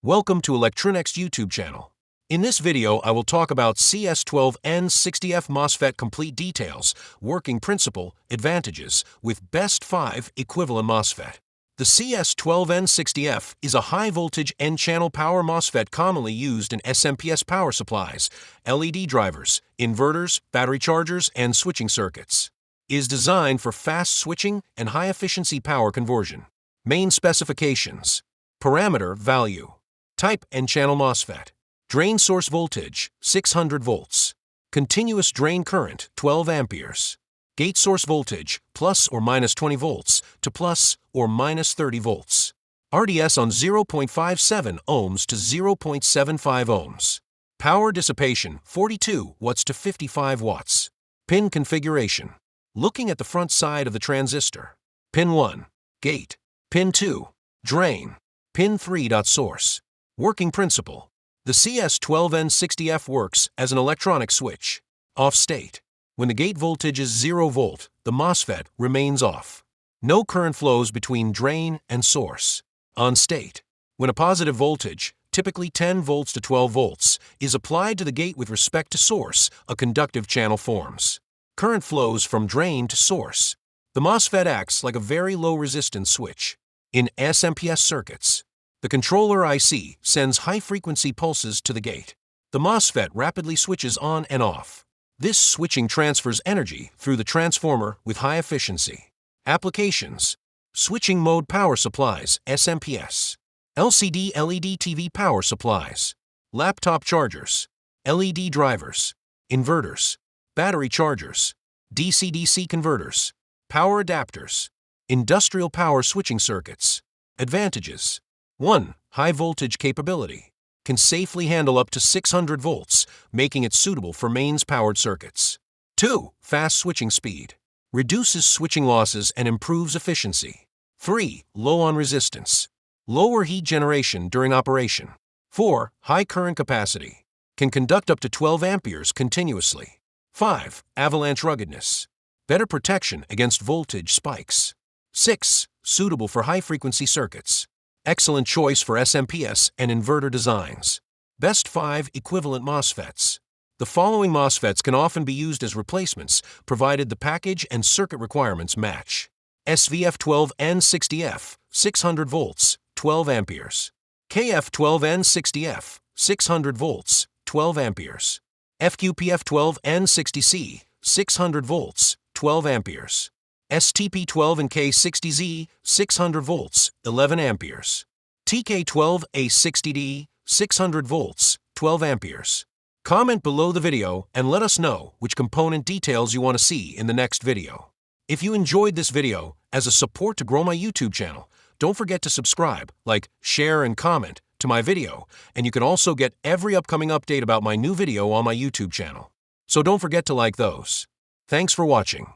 Welcome to ELECTROONEXT YouTube channel. In this video, I will talk about CS12N60F MOSFET complete details, working principle, advantages, with best 5 equivalent MOSFET. The CS12N60F is a high-voltage N-channel power MOSFET commonly used in SMPS power supplies, LED drivers, inverters, battery chargers, and switching circuits. It is designed for fast switching and high-efficiency power conversion. Main specifications. Parameter value. Type N-channel MOSFET. Drain source voltage, 600 volts. Continuous drain current, 12 amperes. Gate source voltage, plus or minus 20 volts to plus or minus 30 volts. RDS on 0.57 ohms to 0.75 ohms. Power dissipation, 42 watts to 55 watts. Pin configuration. Looking at the front side of the transistor. Pin 1, gate. Pin 2, drain. Pin 3. Source. Working principle. The CS12N60F works as an electronic switch. Off state. When the gate voltage is 0 volt, the MOSFET remains off. No current flows between drain and source. On state. When a positive voltage, typically 10 volts to 12 volts, is applied to the gate with respect to source, a conductive channel forms. Current flows from drain to source. The MOSFET acts like a very low resistance switch. In SMPS circuits, the controller IC sends high-frequency pulses to the gate. The MOSFET rapidly switches on and off. This switching transfers energy through the transformer with high efficiency. Applications. Switching mode power supplies, SMPS. LCD LED TV power supplies. Laptop chargers. LED drivers. Inverters. Battery chargers. DC-DC converters. Power adapters. Industrial power switching circuits. Advantages. 1. High voltage capability. Can safely handle up to 600 volts, making it suitable for mains-powered circuits. 2. Fast switching speed. Reduces switching losses and improves efficiency. 3. Low on resistance. Lower heat generation during operation. 4. High current capacity. Can conduct up to 12 amperes continuously. 5. Avalanche ruggedness. Better protection against voltage spikes. 6. Suitable for high-frequency circuits. Excellent choice for SMPS and inverter designs. Best 5 equivalent MOSFETs. The following MOSFETs can often be used as replacements, provided the package and circuit requirements match. SVF12N60F, 600 volts, 12 amperes. KF12N60F, 600 volts, 12 amperes. FQPF12N60C, 600 volts, 12 amperes. STP12NK60Z, 600 volts, 11 amperes. TK12A60D, 600 volts, 12 amperes. Comment below the video and let us know which component details you want to see in the next video. If you enjoyed this video, as a support to grow my YouTube channel, don't forget to subscribe, like, share, and comment to my video, and you can also get every upcoming update about my new video on my YouTube channel. So don't forget to like those. Thanks for watching.